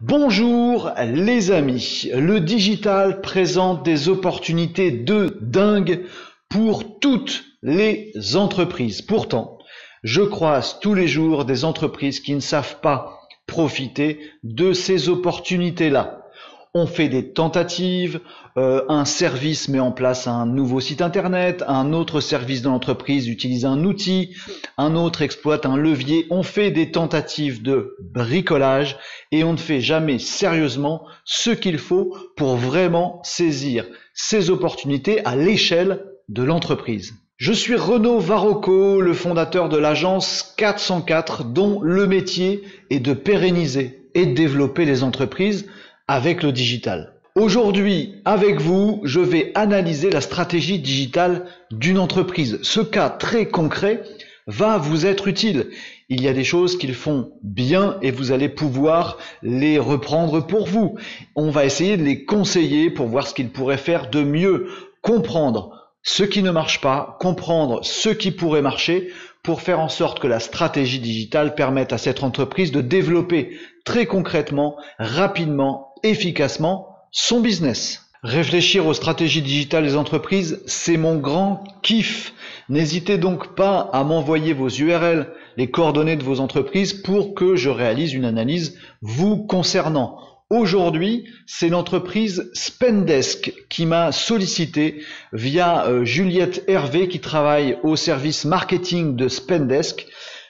Bonjour les amis, le digital présente des opportunités de dingue pour toutes les entreprises. Pourtant, je croise tous les jours des entreprises qui ne savent pas profiter de ces opportunités-là. On fait des tentatives, un service met en place un nouveau site internet, un autre service de l'entreprise utilise un outil, un autre exploite un levier. On fait des tentatives de bricolage et on ne fait jamais sérieusement ce qu'il faut pour vraiment saisir ces opportunités à l'échelle de l'entreprise. Je suis Renaud Varocco, le fondateur de l'agence 404, dont le métier est de pérenniser et de développer les entreprises avec le digital. Aujourd'hui, avec vous, je vais analyser la stratégie digitale d'une entreprise. Ce cas très concret va vous être utile. Il y a des choses qu'ils font bien et vous allez pouvoir les reprendre pour vous. On va essayer de les conseiller pour voir ce qu'ils pourraient faire de mieux, comprendre ce qui ne marche pas, comprendre ce qui pourrait marcher pour faire en sorte que la stratégie digitale permette à cette entreprise de développer très concrètement, rapidement, efficacement son business. Réfléchir aux stratégies digitales des entreprises, c'est mon grand kiff. N'hésitez donc pas à m'envoyer vos URL, les coordonnées de vos entreprises pour que je réalise une analyse vous concernant. Aujourd'hui, c'est l'entreprise Spendesk qui m'a sollicité via Juliette Hervé qui travaille au service marketing de Spendesk.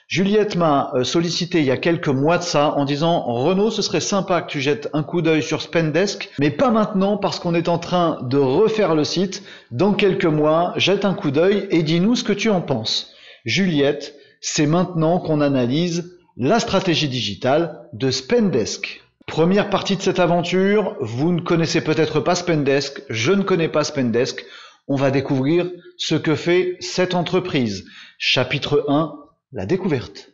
Juliette m'a sollicité il y a quelques mois de ça en disant « Renaud, ce serait sympa que tu jettes un coup d'œil sur Spendesk, mais pas maintenant parce qu'on est en train de refaire le site. Dans quelques mois, jette un coup d'œil et dis-nous ce que tu en penses. » Juliette, c'est maintenant qu'on analyse la stratégie digitale de Spendesk. Première partie de cette aventure, vous ne connaissez peut-être pas Spendesk, je ne connais pas Spendesk. On va découvrir ce que fait cette entreprise. Chapitre 1. La découverte.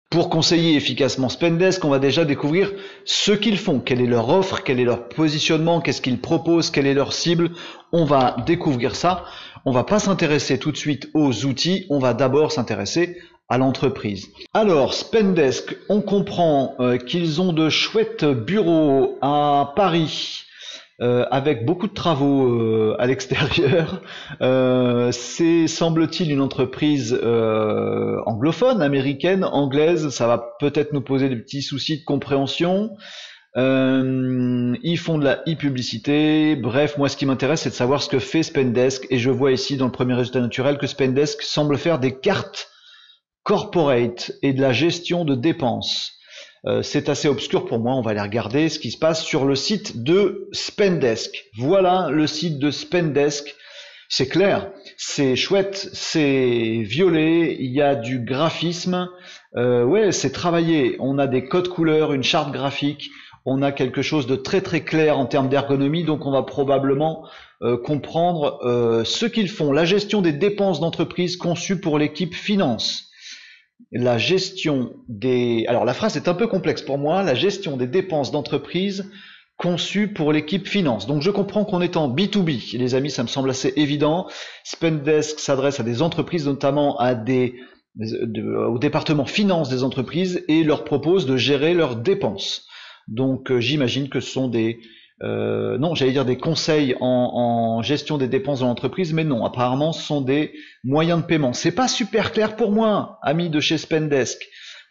Pour conseiller efficacement Spendesk, on va déjà découvrir ce qu'ils font, quelle est leur offre, quel est leur positionnement, qu'est-ce qu'ils proposent, quelle est leur cible. On va découvrir ça. On va pas s'intéresser tout de suite aux outils, on va d'abord s'intéresser à l'entreprise. Alors, Spendesk, on comprend qu'ils ont de chouettes bureaux à Paris, avec beaucoup de travaux à l'extérieur. C'est, semble-t-il, une entreprise anglophone, américaine, anglaise. Ça va peut-être nous poser des petits soucis de compréhension. Ils font de la e-publicité. Bref, moi, ce qui m'intéresse, c'est de savoir ce que fait Spendesk. Et je vois ici, dans le premier résultat naturel, que Spendesk semble faire des cartes corporate et de la gestion de dépenses. C'est assez obscur pour moi, on va aller regarder ce qui se passe sur le site de Spendesk. Voilà le site de Spendesk. C'est clair, c'est chouette, c'est violet, il y a du graphisme. Ouais, c'est travaillé. On a des codes couleurs, une charte graphique. On a quelque chose de très très clair en termes d'ergonomie, donc on va probablement comprendre ce qu'ils font. La gestion des dépenses d'entreprise conçue pour l'équipe finance. La gestion des... Alors la phrase est un peu complexe pour moi. La gestion des dépenses d'entreprise conçues pour l'équipe finance. Donc je comprends qu'on est en B2B. Les amis, ça me semble assez évident. Spendesk s'adresse à des entreprises, notamment à au département finance des entreprises et leur propose de gérer leurs dépenses. Donc j'imagine que ce sont des... non, j'allais dire des conseils en gestion des dépenses de l'entreprise, mais non, apparemment ce sont des moyens de paiement. C'est pas super clair pour moi, amis de chez Spendesk.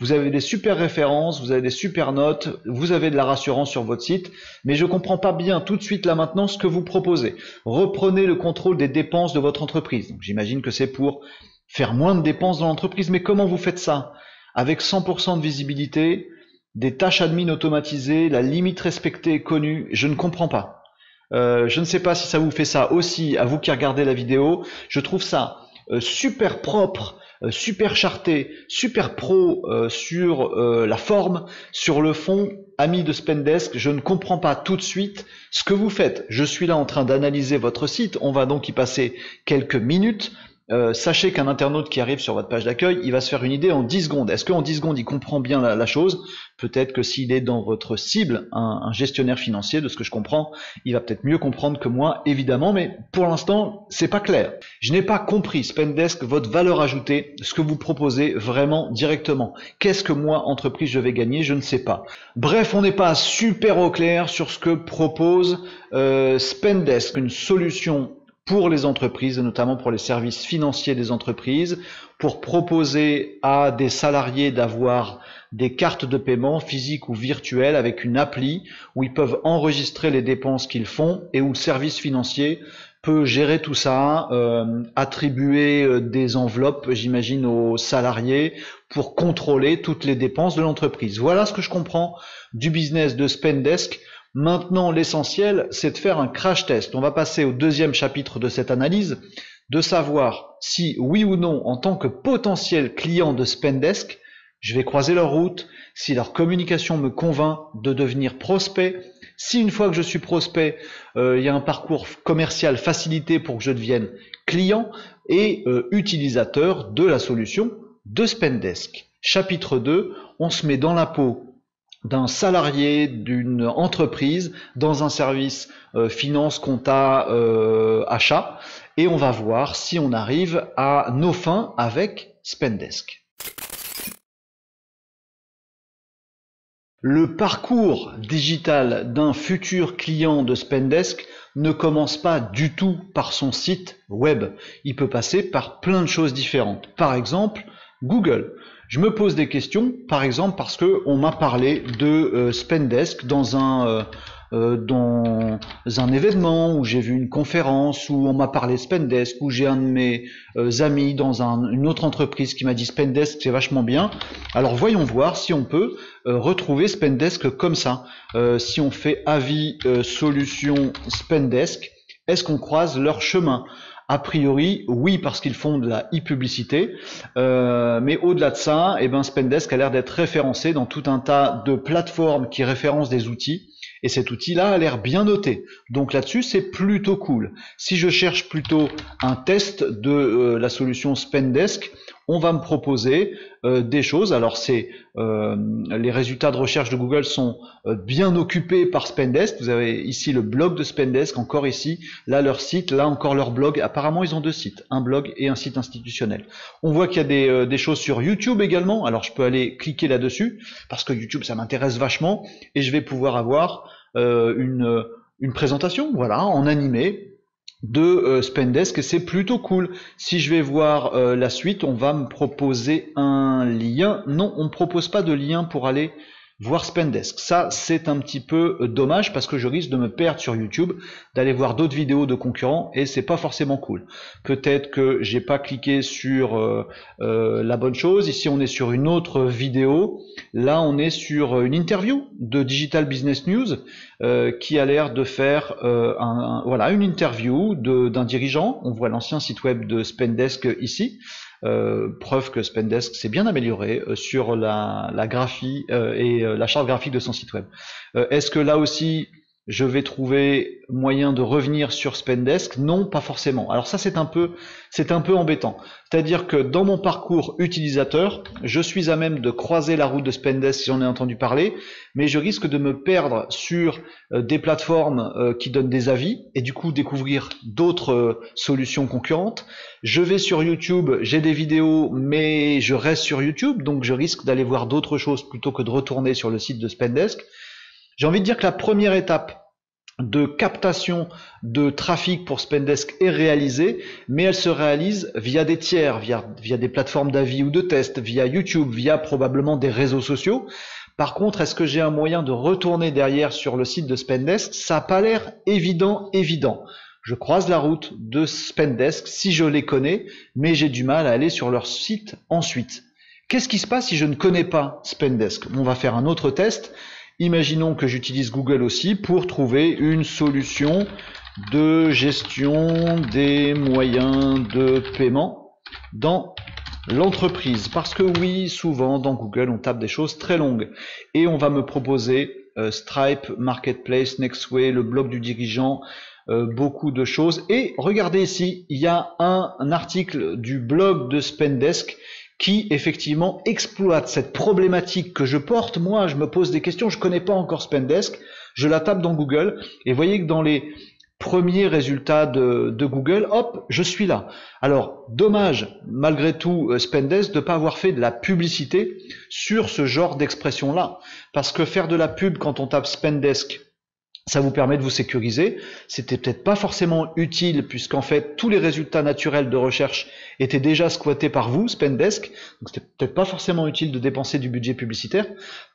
Vous avez des super références, vous avez des super notes, vous avez de la rassurance sur votre site, mais je comprends pas bien tout de suite là maintenant ce que vous proposez. Reprenez le contrôle des dépenses de votre entreprise. Donc j'imagine que c'est pour faire moins de dépenses dans l'entreprise, mais comment vous faites ça? Avec 100% de visibilité, des tâches admin automatisées, la limite respectée est connue, je ne comprends pas. Je ne sais pas si ça vous fait ça aussi, à vous qui regardez la vidéo. Je trouve ça super propre, super charté, super pro sur la forme, sur le fond. Amis de Spendesk, je ne comprends pas tout de suite ce que vous faites. Je suis là en train d'analyser votre site, on va donc y passer quelques minutes. sachez qu'un internaute qui arrive sur votre page d'accueil, il va se faire une idée en 10 secondes. Est-ce qu'en 10 secondes, il comprend bien la chose? Peut-être que s'il est dans votre cible, un gestionnaire financier, de ce que je comprends, il va peut-être mieux comprendre que moi, évidemment, mais pour l'instant, c'est pas clair. Je n'ai pas compris, Spendesk, votre valeur ajoutée, ce que vous proposez vraiment directement. Qu'est-ce que moi, entreprise, je vais gagner? Je ne sais pas. Bref, on n'est pas super au clair sur ce que propose Spendesk, une solution pour les entreprises, et notamment pour les services financiers des entreprises, pour proposer à des salariés d'avoir des cartes de paiement physiques ou virtuelles avec une appli où ils peuvent enregistrer les dépenses qu'ils font et où le service financier peut gérer tout ça, attribuer des enveloppes, j'imagine, aux salariés pour contrôler toutes les dépenses de l'entreprise. Voilà ce que je comprends du business de Spendesk. Maintenant, l'essentiel, c'est de faire un crash test. On va passer au deuxième chapitre de cette analyse, de savoir si, oui ou non, en tant que potentiel client de Spendesk, je vais croiser leur route, si leur communication me convainc de devenir prospect, si une fois que je suis prospect, il y a un parcours commercial facilité pour que je devienne client et utilisateur de la solution de Spendesk. Chapitre 2, on se met dans la peau d'un salarié d'une entreprise dans un service finance, compta, achat, et on va voir si on arrive à nos fins avec Spendesk. Le parcours digital d'un futur client de Spendesk ne commence pas du tout par son site web. Il peut passer par plein de choses différentes. Par exemple, Google. Je me pose des questions, par exemple parce que on m'a parlé de Spendesk dans un événement, où j'ai vu une conférence, où on m'a parlé de Spendesk, où j'ai un de mes amis dans une autre entreprise qui m'a dit Spendesk c'est vachement bien. Alors voyons voir si on peut retrouver Spendesk comme ça. Si on fait avis solution Spendesk, est-ce qu'on croise leur chemin? A priori, oui, parce qu'ils font de la e-publicité, mais au-delà de ça, Spendesk a l'air d'être référencé dans tout un tas de plateformes qui référencent des outils, et cet outil-là a l'air bien noté. Donc là-dessus, c'est plutôt cool. Si je cherche plutôt un test de la solution Spendesk, on va me proposer des choses. Alors les résultats de recherche de Google sont bien occupés par Spendesk. Vous avez ici le blog de Spendesk, encore ici, là leur site, là encore leur blog. Apparemment, ils ont deux sites, un blog et un site institutionnel. On voit qu'il y a des choses sur YouTube également. Alors je peux aller cliquer là-dessus parce que YouTube, ça m'intéresse vachement et je vais pouvoir avoir une présentation, voilà, en animé de Spendesk, et c'est plutôt cool. Si je vais voir la suite, on va me proposer un lien. Non, on ne me propose pas de lien pour aller voir Spendesk. Ça, c'est un petit peu dommage parce que je risque de me perdre sur YouTube, d'aller voir d'autres vidéos de concurrents et c'est pas forcément cool. Peut-être que j'ai pas cliqué sur la bonne chose. Ici, on est sur une autre vidéo. Là, on est sur une interview de Digital Business News qui a l'air de faire voilà, une interview d'un dirigeant. On voit l'ancien site web de Spendesk ici. Preuve que Spendesk s'est bien amélioré sur la graphie et la charte graphique de son site web. Est-ce que là aussi je vais trouver moyen de revenir sur Spendesk? Non, pas forcément. Alors ça, c'est un peu embêtant. C'est-à-dire que dans mon parcours utilisateur, je suis à même de croiser la route de Spendesk si j'en ai entendu parler, mais je risque de me perdre sur des plateformes qui donnent des avis et du coup découvrir d'autres solutions concurrentes. Je vais sur YouTube, j'ai des vidéos, mais je reste sur YouTube, donc je risque d'aller voir d'autres choses plutôt que de retourner sur le site de Spendesk. J'ai envie de dire que la première étape de captation de trafic pour Spendesk est réalisée, mais elle se réalise via des tiers, via des plateformes d'avis ou de tests, via YouTube, via probablement des réseaux sociaux. Par contre, est-ce que j'ai un moyen de retourner derrière sur le site de Spendesk? Ça n'a pas l'air évident. Je croise la route de Spendesk si je les connais, mais j'ai du mal à aller sur leur site ensuite. Qu'est-ce qui se passe si je ne connais pas Spendesk? On va faire un autre test. Imaginons que j'utilise Google aussi pour trouver une solution de gestion des moyens de paiement dans l'entreprise. Parce que oui, souvent dans Google, on tape des choses très longues. Et on va me proposer Stripe, Marketplace, Nextway, le blog du dirigeant, beaucoup de choses. Et regardez ici, il y a un article du blog de Spendesk qui effectivement exploite cette problématique que je porte. Moi, je me pose des questions, je connais pas encore Spendesk, je la tape dans Google et voyez que dans les premiers résultats de Google, hop, je suis là. Alors, dommage, malgré tout, Spendesk, de ne pas avoir fait de la publicité sur ce genre d'expression-là. Parce que faire de la pub quand on tape Spendesk, ça vous permet de vous sécuriser. C'était peut-être pas forcément utile puisqu'en fait tous les résultats naturels de recherche étaient déjà squattés par vous, Spendesk. Donc c'était peut-être pas forcément utile de dépenser du budget publicitaire.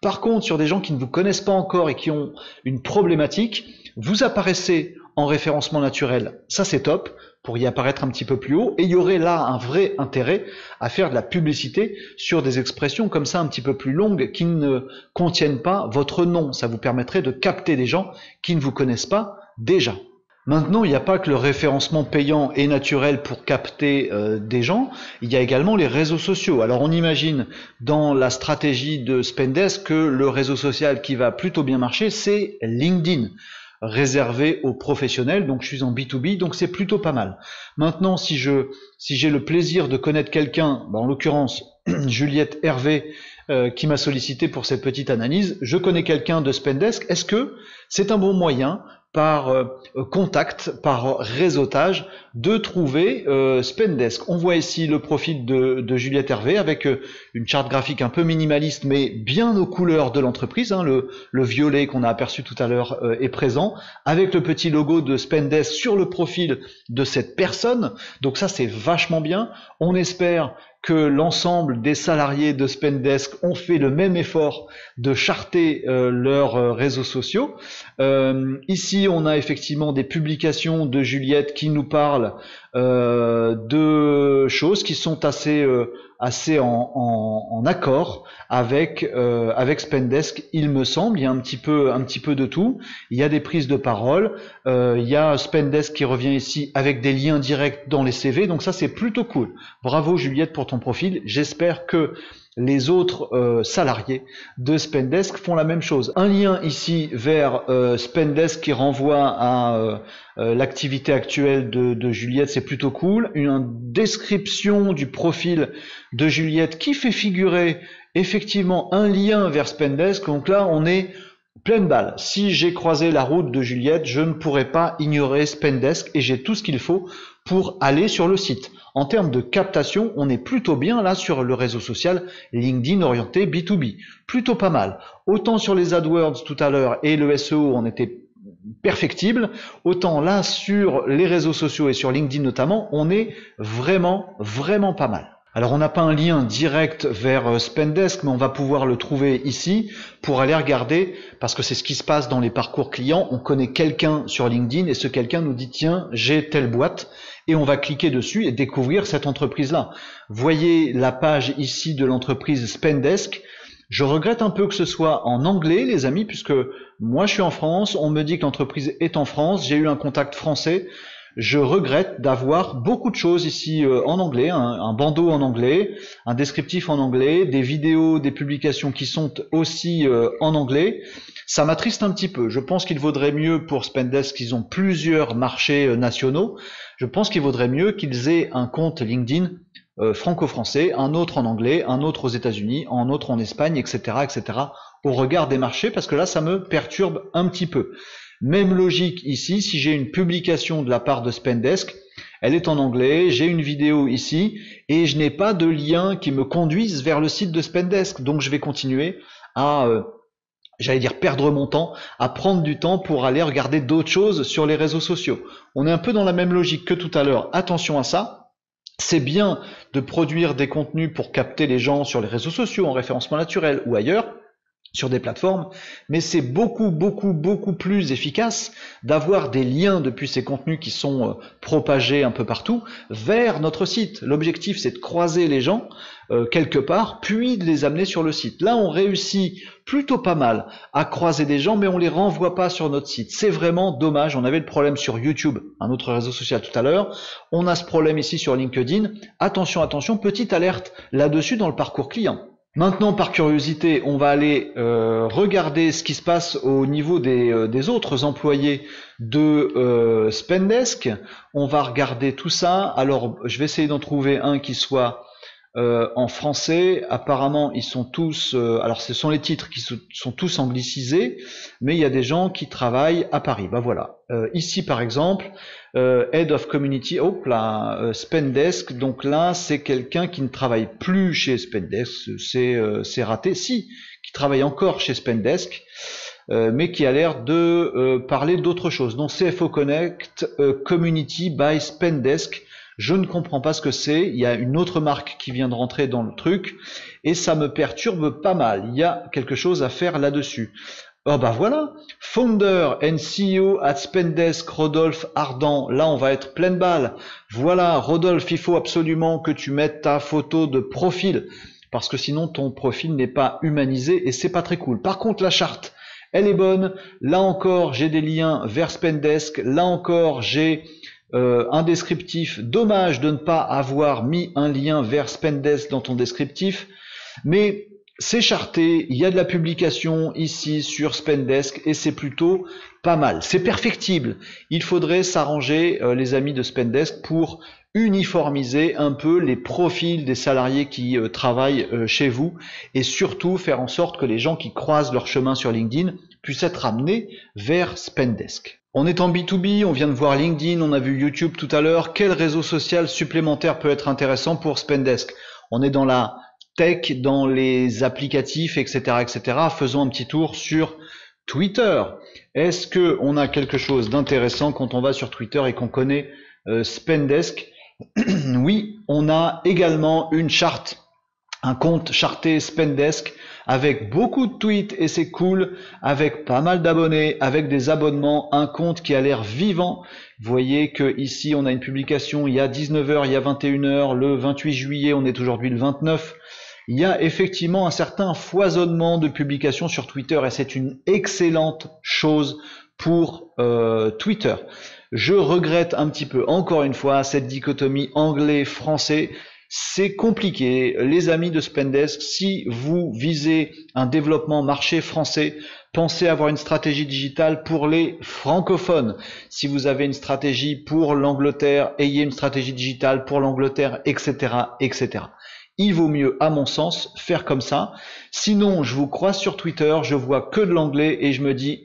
Par contre, sur des gens qui ne vous connaissent pas encore et qui ont une problématique, vous apparaissez en référencement naturel. Ça c'est top pour y apparaître un petit peu plus haut. Et il y aurait là un vrai intérêt à faire de la publicité sur des expressions comme ça un petit peu plus longues qui ne contiennent pas votre nom. Ça vous permettrait de capter des gens qui ne vous connaissent pas déjà. Maintenant, il n'y a pas que le référencement payant et naturel pour capter des gens, il y a également les réseaux sociaux. Alors on imagine dans la stratégie de Spendesk que le réseau social qui va plutôt bien marcher, c'est LinkedIn, réservé aux professionnels, donc je suis en B2B, donc c'est plutôt pas mal. Maintenant, si j'ai le plaisir de connaître quelqu'un, en l'occurrence Juliette Hervé, qui m'a sollicité pour cette petite analyse, je connais quelqu'un de Spendesk, est-ce que c'est un bon moyen par contact, par réseautage, de trouver Spendesk. On voit ici le profil de Juliette Hervé avec une charte graphique un peu minimaliste mais bien aux couleurs de l'entreprise. Hein, le violet qu'on a aperçu tout à l'heure est présent, avec le petit logo de Spendesk sur le profil de cette personne. Donc ça c'est vachement bien. On espère que l'ensemble des salariés de Spendesk ont fait le même effort de charter leurs réseaux sociaux. Ici, on a effectivement des publications de Juliette qui nous parlent de choses qui sont assez en accord avec Spendesk, il me semble. Il y a un petit peu de tout. Il y a des prises de parole. Il y a Spendesk qui revient ici avec des liens directs dans les CV. Donc ça, c'est plutôt cool. Bravo Juliette pour ton profil. J'espère que les autres salariés de Spendesk font la même chose. Un lien ici vers Spendesk qui renvoie à l'activité actuelle de Juliette, c'est plutôt cool. Une description du profil de Juliette qui fait figurer effectivement un lien vers Spendesk. Donc là, on est pleine balle. Si j'ai croisé la route de Juliette, je ne pourrais pas ignorer Spendesk et j'ai tout ce qu'il faut pour aller sur le site. En termes de captation, on est plutôt bien là sur le réseau social LinkedIn orienté B2B. Plutôt pas mal. Autant sur les AdWords tout à l'heure et le SEO, on était perfectible, autant là sur les réseaux sociaux et sur LinkedIn notamment, on est vraiment pas mal. Alors on n'a pas un lien direct vers Spendesk, mais on va pouvoir le trouver ici pour aller regarder, parce que c'est ce qui se passe dans les parcours clients. On connaît quelqu'un sur LinkedIn et ce quelqu'un nous dit tiens, j'ai telle boîte, et on va cliquer dessus et découvrir cette entreprise-là. Voyez la page ici de l'entreprise Spendesk. Je regrette un peu que ce soit en anglais, les amis, puisque moi je suis en France, on me dit que l'entreprise est en France, j'ai eu un contact français. Je regrette d'avoir beaucoup de choses ici en anglais, un bandeau en anglais, un descriptif en anglais, des vidéos, des publications qui sont aussi en anglais. Ça m'attriste un petit peu. Je pense qu'il vaudrait mieux pour Spendesk qu'ils ont plusieurs marchés nationaux. Je pense qu'il vaudrait mieux qu'ils aient un compte LinkedIn franco-français, un autre en anglais, un autre aux États-Unis, un autre en Espagne, etc., au regard des marchés, parce que là, ça me perturbe un petit peu. Même logique ici, si j'ai une publication de la part de Spendesk, elle est en anglais, j'ai une vidéo ici, et je n'ai pas de lien qui me conduise vers le site de Spendesk, donc je vais continuer à j'allais dire perdre mon temps, à prendre du temps pour aller regarder d'autres choses sur les réseaux sociaux. On est un peu dans la même logique que tout à l'heure, attention à ça. C'est bien de produire des contenus pour capter les gens sur les réseaux sociaux, en référencement naturel ou ailleurs, sur des plateformes, mais c'est beaucoup plus efficace d'avoir des liens depuis ces contenus qui sont propagés un peu partout vers notre site. L'objectif, c'est de croiser les gens quelque part, puis de les amener sur le site. Là, on réussit plutôt pas mal à croiser des gens, mais on les renvoie pas sur notre site. C'est vraiment dommage. On avait le problème sur YouTube, un autre réseau social tout à l'heure. On a ce problème ici sur LinkedIn. Attention, petite alerte là-dessus dans le parcours client. Maintenant, par curiosité, on va aller regarder ce qui se passe au niveau des autres employés de Spendesk. On va regarder tout ça. Alors, je vais essayer d'en trouver un qui soit en français. Apparemment, ils sont tous... alors, ce sont les titres qui sont tous anglicisés, mais il y a des gens qui travaillent à Paris. Bah voilà. Ici, par exemple, Head of Community, hop là, Spendesk. Donc là, c'est quelqu'un qui ne travaille plus chez Spendesk. C'est raté. Si, qui travaille encore chez Spendesk, mais qui a l'air de parler d'autre chose. Donc CFO Connect Community by Spendesk. Je ne comprends pas ce que c'est. Il y a une autre marque qui vient de rentrer dans le truc et ça me perturbe pas mal. Il y a quelque chose à faire là-dessus. Oh bah voilà, Founder and CEO at Spendesk, Rodolphe Ardan. Là, on va être pleine balle. Voilà, Rodolphe, il faut absolument que tu mettes ta photo de profil parce que sinon ton profil n'est pas humanisé et c'est pas très cool. Par contre, la charte, elle est bonne. Là encore, j'ai des liens vers Spendesk. Là encore, j'ai un descriptif. Dommage de ne pas avoir mis un lien vers Spendesk dans ton descriptif, mais c'est charté, il y a de la publication ici sur Spendesk et c'est plutôt pas mal. C'est perfectible. Il faudrait s'arranger, les amis de Spendesk, pour uniformiser un peu les profils des salariés qui travaillent chez vous et surtout faire en sorte que les gens qui croisent leur chemin sur LinkedIn puissent être amenés vers Spendesk. On est en B2B, on vient de voir LinkedIn, on a vu YouTube tout à l'heure. Quel réseau social supplémentaire peut être intéressant pour Spendesk? On est dans la tech, dans les applicatifs, etc., etc. Faisons un petit tour sur Twitter. Est-ce que on a quelque chose d'intéressant quand on va sur Twitter et qu'on connaît Spendesk? Oui, on a également une charte, un compte charté Spendesk avec beaucoup de tweets et c'est cool, avec pas mal d'abonnés, avec des abonnements, un compte qui a l'air vivant. Vous voyez que ici on a une publication il y a 19h, il y a 21h, le 28 juillet, on est aujourd'hui le 29. Il y a effectivement un certain foisonnement de publications sur Twitter et c'est une excellente chose pour Twitter. Je regrette un petit peu, encore une fois, cette dichotomie anglais-français. C'est compliqué, les amis de Spendesk. Si vous visez un développement marché français, pensez avoir une stratégie digitale pour les francophones. Si vous avez une stratégie pour l'Angleterre, ayez une stratégie digitale pour l'Angleterre, etc., etc. Il vaut mieux, à mon sens, faire comme ça. Sinon, je vous croise sur Twitter, je vois que de l'anglais et je me dis,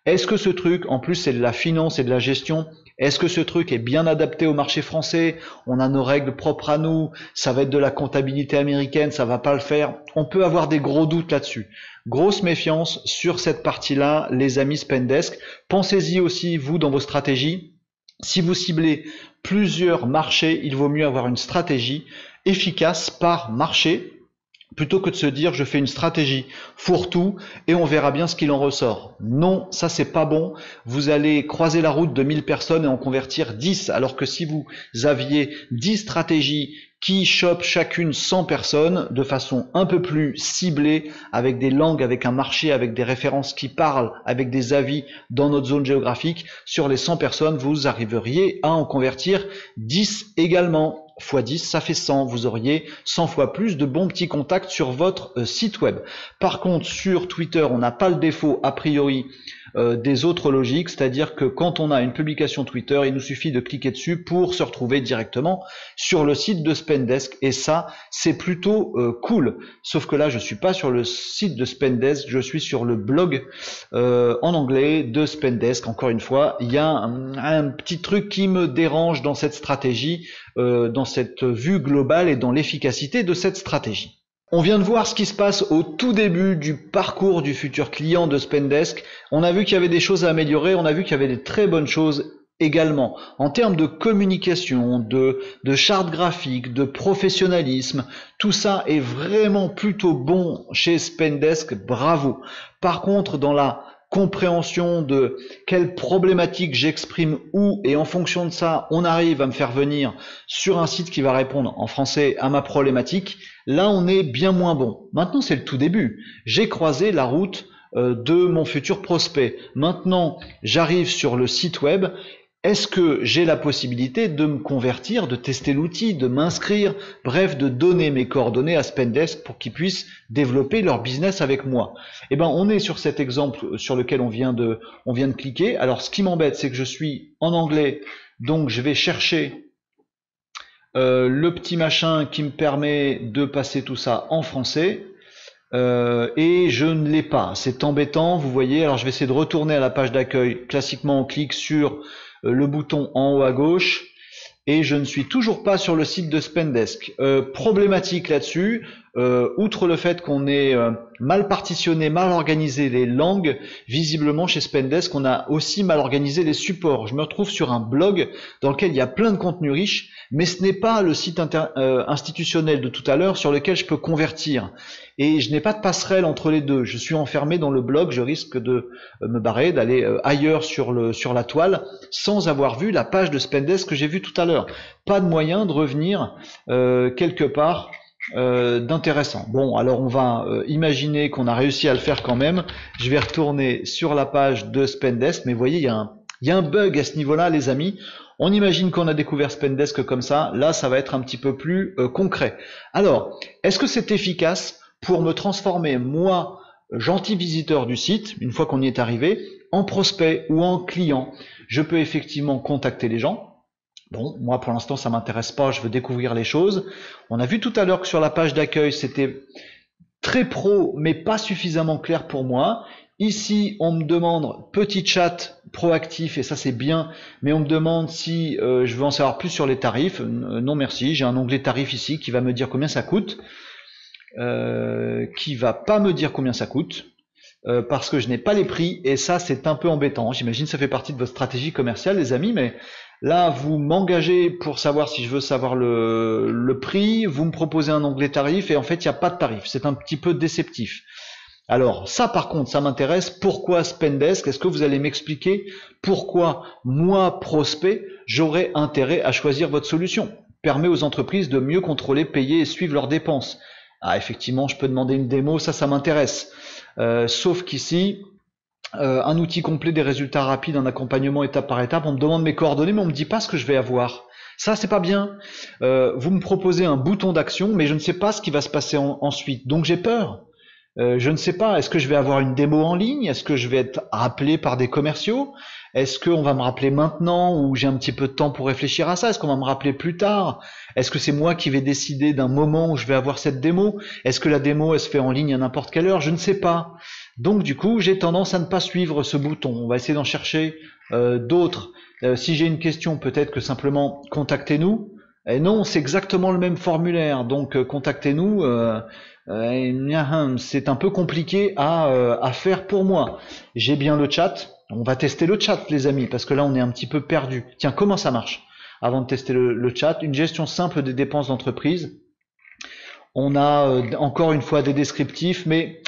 est-ce que ce truc, en plus c'est de la finance et de la gestion, est-ce que ce truc est bien adapté au marché français? On a nos règles propres à nous, ça va être de la comptabilité américaine, ça va pas le faire. On peut avoir des gros doutes là-dessus. Grosse méfiance sur cette partie-là, les amis Spendesk. Pensez-y aussi, vous, dans vos stratégies. Si vous ciblez plusieurs marchés, il vaut mieux avoir une stratégie efficace par marché plutôt que de se dire je fais une stratégie fourre-tout et on verra bien ce qu'il en ressort. Non, ça c'est pas bon. Vous allez croiser la route de 1000 personnes et en convertir 10, alors que si vous aviez 10 stratégies qui chopent chacune 100 personnes de façon un peu plus ciblée, avec des langues, avec un marché, avec des références qui parlent, avec des avis dans notre zone géographique, sur les 100 personnes, vous arriveriez à en convertir 10 également. X 10, ça fait 100. Vous auriez 100 fois plus de bons petits contacts sur votre site web. Par contre, sur Twitter, on n'a pas le défaut, a priori, des autres logiques, c'est-à-dire que quand on a une publication Twitter, il nous suffit de cliquer dessus pour se retrouver directement sur le site de Spendesk, et ça, c'est plutôt cool. Sauf que là, je suis pas sur le site de Spendesk, je suis sur le blog en anglais de Spendesk. Encore une fois, il y a un petit truc qui me dérange dans cette stratégie, dans cette vue globale et dans l'efficacité de cette stratégie. On vient de voir ce qui se passe au tout début du parcours du futur client de Spendesk. On a vu qu'il y avait des choses à améliorer, on a vu qu'il y avait des très bonnes choses également. En termes de communication, de charte graphique, de professionnalisme, tout ça est vraiment plutôt bon chez Spendesk, bravo. Par contre, dans la compréhension de quelles problématiques j'exprime où, et en fonction de ça, on arrive à me faire venir sur un site qui va répondre en français à ma problématique, là on est bien moins bon. Maintenant c'est le tout début. J'ai croisé la route de mon futur prospect. Maintenant j'arrive sur le site web est-ce que j'ai la possibilité de me convertir, de tester l'outil, de m'inscrire, bref, de donner mes coordonnées à Spendesk pour qu'ils puissent développer leur business avec moi? Eh ben, on est sur cet exemple sur lequel on vient de cliquer. Alors, ce qui m'embête, c'est que je suis en anglais, donc je vais chercher le petit machin qui me permet de passer tout ça en français. Et je ne l'ai pas. C'est embêtant, vous voyez. Alors, je vais essayer de retourner à la page d'accueil. Classiquement, on clique sur le bouton en haut à gauche et je ne suis toujours pas sur le site de Spendesk. Problématique là-dessus, outre le fait qu'on ait mal partitionné, mal organisé les langues, visiblement chez Spendesk, on a aussi mal organisé les supports. Je me retrouve sur un blog dans lequel il y a plein de contenu riche, mais ce n'est pas le site institutionnel de tout à l'heure sur lequel je peux convertir. Et je n'ai pas de passerelle entre les deux. Je suis enfermé dans le blog, je risque de me barrer, d'aller ailleurs sur la toile, sans avoir vu la page de Spendesk que j'ai vue tout à l'heure. Pas de moyen de revenir quelque part d'intéressant. Bon, alors on va imaginer qu'on a réussi à le faire quand même. Je vais retourner sur la page de Spendesk, mais vous voyez, il y a un bug à ce niveau-là, les amis. On imagine qu'on a découvert Spendesk comme ça. Là, ça va être un petit peu plus concret. Alors, est-ce que c'est efficace pour me transformer, moi, gentil visiteur du site, une fois qu'on y est arrivé, en prospect ou en client? Je peux effectivement contacter les gens. Bon, moi pour l'instant ça m'intéresse pas, je veux découvrir les choses. On a vu tout à l'heure que sur la page d'accueil c'était très pro mais pas suffisamment clair pour moi. Ici on me demande petit chat proactif et ça c'est bien, mais on me demande si je veux en savoir plus sur les tarifs. Non merci, j'ai un onglet tarif ici qui va me dire combien ça coûte, qui va pas me dire combien ça coûte. Parce que je n'ai pas les prix et ça c'est un peu embêtant. J'imagine que ça fait partie de votre stratégie commerciale les amis, mais là vous m'engagez pour savoir si je veux savoir le prix, vous me proposez un onglet tarif et en fait il n'y a pas de tarif, c'est un petit peu déceptif. Alors ça par contre ça m'intéresse, pourquoi Spendesk? Est-ce que vous allez m'expliquer pourquoi moi prospect j'aurais intérêt à choisir votre solution? Permet aux entreprises de mieux contrôler, payer et suivre leurs dépenses. Ah effectivement je peux demander une démo, ça m'intéresse. Sauf qu'ici, un outil complet des résultats rapides, un accompagnement étape par étape, on me demande mes coordonnées, mais on me dit pas ce que je vais avoir. Ça, c'est pas bien. Vous me proposez un bouton d'action, mais je ne sais pas ce qui va se passer ensuite. Donc j'ai peur. Je ne sais pas, est-ce que je vais avoir une démo en ligne? Est-ce que je vais être rappelé par des commerciaux? Est-ce qu'on va me rappeler maintenant ou j'ai un petit peu de temps pour réfléchir à ça? Est-ce qu'on va me rappeler plus tard? Est-ce que c'est moi qui vais décider d'un moment où je vais avoir cette démo? Est-ce que la démo elle se fait en ligne à n'importe quelle heure? Je ne sais pas. Donc du coup, j'ai tendance à ne pas suivre ce bouton. On va essayer d'en chercher d'autres. Si j'ai une question, peut-être que simplement contactez-nous. Et non, c'est exactement le même formulaire. Donc contactez-nous. C'est un peu compliqué à faire pour moi. J'ai bien le chat. On va tester le chat, les amis, parce que là, on est un petit peu perdu. Tiens, comment ça marche? Avant de tester le chat, une gestion simple des dépenses d'entreprise. On a encore une fois des descriptifs, mais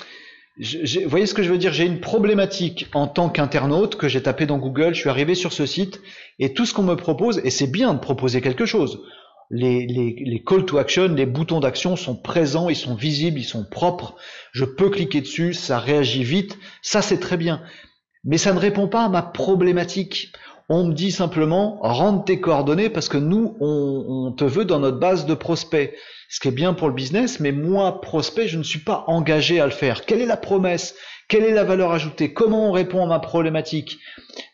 vous voyez ce que je veux dire? J'ai une problématique en tant qu'internaute que j'ai tapé dans Google. Je suis arrivé sur ce site et tout ce qu'on me propose, et c'est bien de proposer quelque chose. Les call to action, les boutons d'action sont présents, ils sont visibles, ils sont propres. Je peux cliquer dessus, ça réagit vite. Ça, c'est très bien. Mais ça ne répond pas à ma problématique. On me dit simplement, rentre tes coordonnées parce que nous, on te veut dans notre base de prospects. Ce qui est bien pour le business, mais moi, prospect, je ne suis pas engagé à le faire. Quelle est la promesse? Quelle est la valeur ajoutée? Comment on répond à ma problématique?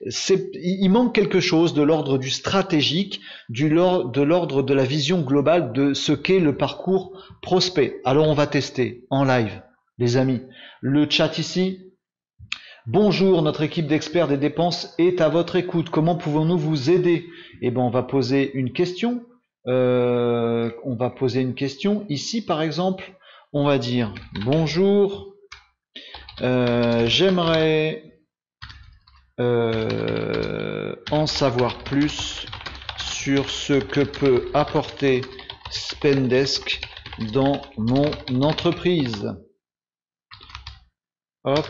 Il manque quelque chose de l'ordre du stratégique, de l'ordre de la vision globale de ce qu'est le parcours prospect. Alors on va tester en live, les amis. Le chat ici. Bonjour, notre équipe d'experts des dépenses est à votre écoute. Comment pouvons-nous vous aider? Eh ben, on va poser une question. Ici, par exemple, on va dire bonjour. J'aimerais en savoir plus sur ce que peut apporter Spendesk dans mon entreprise. Hop.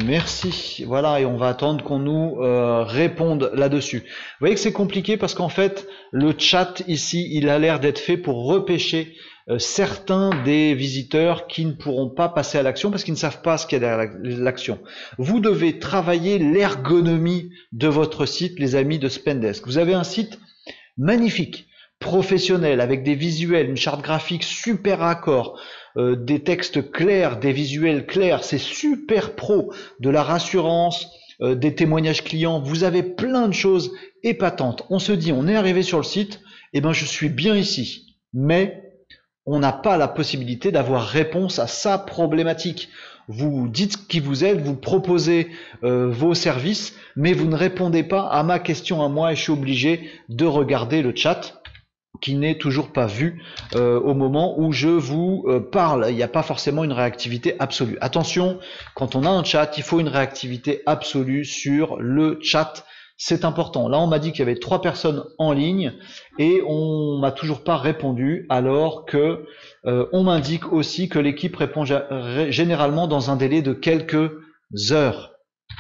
Merci. Voilà, et on va attendre qu'on nous réponde là-dessus. Vous voyez que c'est compliqué parce qu'en fait, le chat ici, il a l'air d'être fait pour repêcher certains des visiteurs qui ne pourront pas passer à l'action parce qu'ils ne savent pas ce qu'il y a derrière l'action. Vous devez travailler l'ergonomie de votre site, les amis de Spendesk. Vous avez un site magnifique, professionnel, avec des visuels, une charte graphique super raccord, des textes clairs, des visuels clairs, c'est super pro, de la rassurance, des témoignages clients, vous avez plein de choses épatantes. On se dit, on est arrivé sur le site, et ben je suis bien ici, mais on n'a pas la possibilité d'avoir réponse à sa problématique. Vous dites qui vous êtes, vous proposez vos services, mais vous ne répondez pas à ma question à moi et je suis obligé de regarder le chat qui n'est toujours pas vu au moment où je vous parle. Il n'y a pas forcément une réactivité absolue. Attention, quand on a un chat, il faut une réactivité absolue sur le chat. C'est important. Là, on m'a dit qu'il y avait 3 personnes en ligne et on m'a toujours pas répondu, alors que on m'indique aussi que l'équipe répond généralement dans un délai de quelques heures.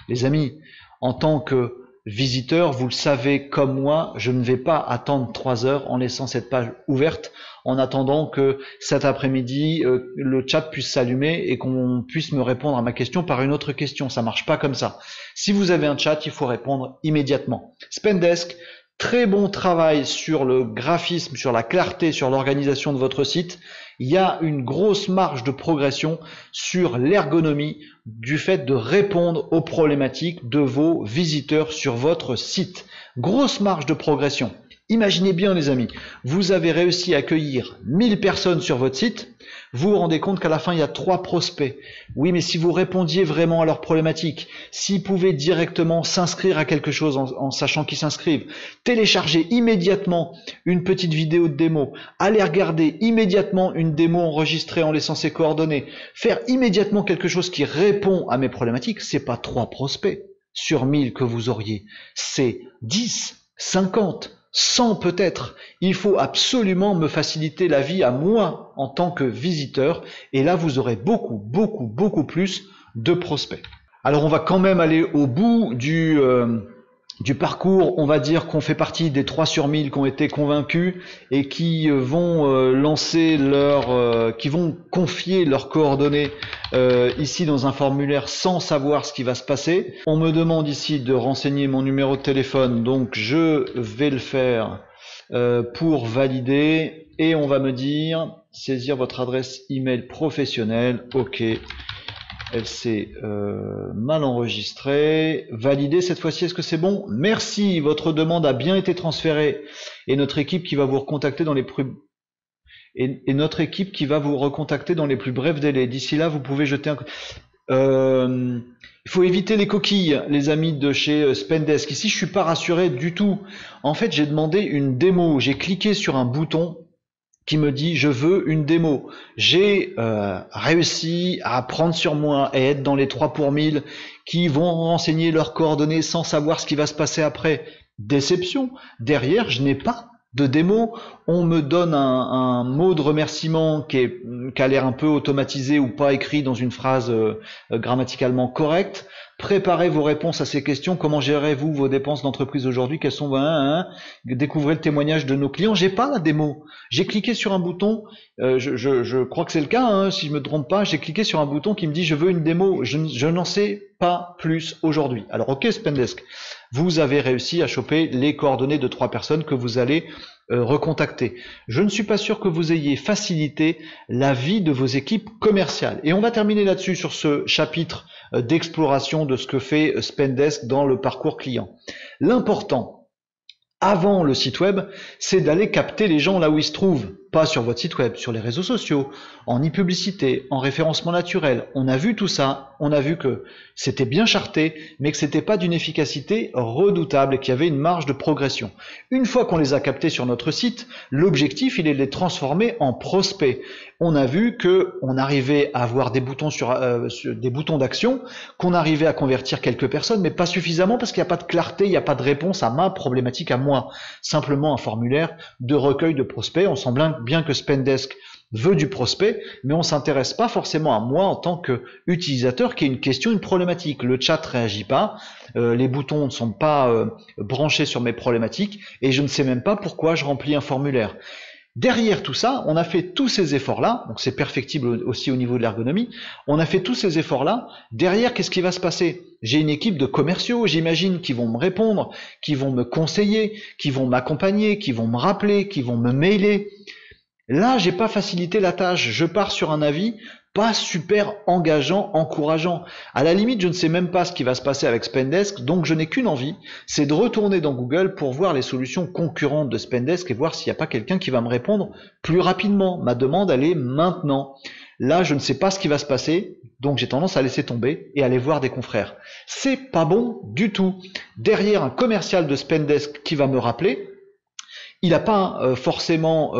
Les amis, en tant que visiteur, vous le savez comme moi, je ne vais pas attendre 3 heures en laissant cette page ouverte, en attendant que cet après-midi, le chat puisse s'allumer et qu'on puisse me répondre à ma question par une autre question. Ça marche pas comme ça. Si vous avez un chat, il faut répondre immédiatement. Spendesk, très bon travail sur le graphisme, sur la clarté, sur l'organisation de votre site. Il y a une grosse marge de progression sur l'ergonomie du fait de répondre aux problématiques de vos visiteurs sur votre site. Grosse marge de progression. Imaginez bien les amis, vous avez réussi à accueillir 1000 personnes sur votre site, vous vous rendez compte qu'à la fin il y a 3 prospects. Oui, mais si vous répondiez vraiment à leurs problématiques, s'ils pouvaient directement s'inscrire à quelque chose en sachant qu'ils s'inscrivent, télécharger immédiatement une petite vidéo de démo, aller regarder immédiatement une démo enregistrée en laissant ses coordonnées, faire immédiatement quelque chose qui répond à mes problématiques, c'est pas 3 prospects sur 1000 que vous auriez, c'est 10, 50, 100 peut-être. Il faut absolument me faciliter la vie à moi en tant que visiteur et là vous aurez beaucoup plus de prospects. Alors on va quand même aller au bout du parcours. On va dire qu'on fait partie des 3 sur 1000 qui ont été convaincus et qui vont qui vont confier leurs coordonnées ici dans un formulaire sans savoir ce qui va se passer. On me demande ici de renseigner mon numéro de téléphone, donc je vais le faire pour valider et on va me dire saisir votre adresse email professionnelle. Ok. Elle s'est mal enregistrée. Validé cette fois-ci, est-ce que c'est bon? Merci, votre demande a bien été transférée. Et notre équipe qui va vous recontacter dans les plus brefs délais. D'ici là, vous pouvez jeter un... il faut éviter les coquilles, les amis de chez Spendesk. Ici, je suis pas rassuré du tout. En fait, j'ai demandé une démo. J'ai cliqué sur un bouton qui me dit je veux une démo. J'ai réussi à prendre sur moi et être dans les 3 pour 1000 qui vont renseigner leurs coordonnées sans savoir ce qui va se passer après. Déception. Derrière, je n'ai pas de démo. On me donne un mot de remerciement qui a l'air un peu automatisé ou pas écrit dans une phrase grammaticalement correcte. Préparez vos réponses à ces questions. Comment gérez-vous vos dépenses d'entreprise aujourd'hui? Quelles sont Découvrez le témoignage de nos clients. J'ai pas la démo. J'ai cliqué sur un bouton. Je crois que c'est le cas. Si je me trompe pas, j'ai cliqué sur un bouton qui me dit je veux une démo. Je n'en sais pas plus aujourd'hui. Alors ok Spendesk, vous avez réussi à choper les coordonnées de 3 personnes que vous allez recontacter. Je ne suis pas sûr que vous ayez facilité la vie de vos équipes commerciales. Et on va terminer là-dessus sur ce chapitre d'exploration de ce que fait Spendesk dans le parcours client. L'important, avant le site web, c'est d'aller capter les gens là où ils se trouvent. Pas sur votre site web, sur les réseaux sociaux, en e-publicité, en référencement naturel. On a vu tout ça, on a vu que c'était bien charté, mais que c'était pas d'une efficacité redoutable et qu'il y avait une marge de progression. Une fois qu'on les a captés sur notre site, l'objectif, il est de les transformer en prospects. On a vu que on arrivait à avoir des boutons sur des boutons d'action, qu'on arrivait à convertir quelques personnes, mais pas suffisamment parce qu'il n'y a pas de clarté, il n'y a pas de réponse à ma problématique à moi. Simplement un formulaire de recueil de prospects. On sent bien que Spendesk veut du prospect, mais on s'intéresse pas forcément à moi en tant qu'utilisateur qui a une question, une problématique. Le chat réagit pas, les boutons ne sont pas branchés sur mes problématiques et je ne sais même pas pourquoi je remplis un formulaire. Derrière tout ça, on a fait tous ces efforts-là, donc c'est perfectible aussi au niveau de l'ergonomie, on a fait tous ces efforts-là, derrière, qu'est-ce qui va se passer? J'ai une équipe de commerciaux, j'imagine, qui vont me répondre, qui vont me conseiller, qui vont m'accompagner, qui vont me rappeler, qui vont me mailer. Là, j'ai pas facilité la tâche, je pars sur un avis pas super engageant, encourageant. À la limite, je ne sais même pas ce qui va se passer avec Spendesk, donc je n'ai qu'une envie, c'est de retourner dans Google pour voir les solutions concurrentes de Spendesk et voir s'il n'y a pas quelqu'un qui va me répondre plus rapidement. Ma demande, elle est maintenant. Là, je ne sais pas ce qui va se passer, donc j'ai tendance à laisser tomber et aller voir des confrères. C'est pas bon du tout. Derrière un commercial de Spendesk qui va me rappeler, il n'a pas forcément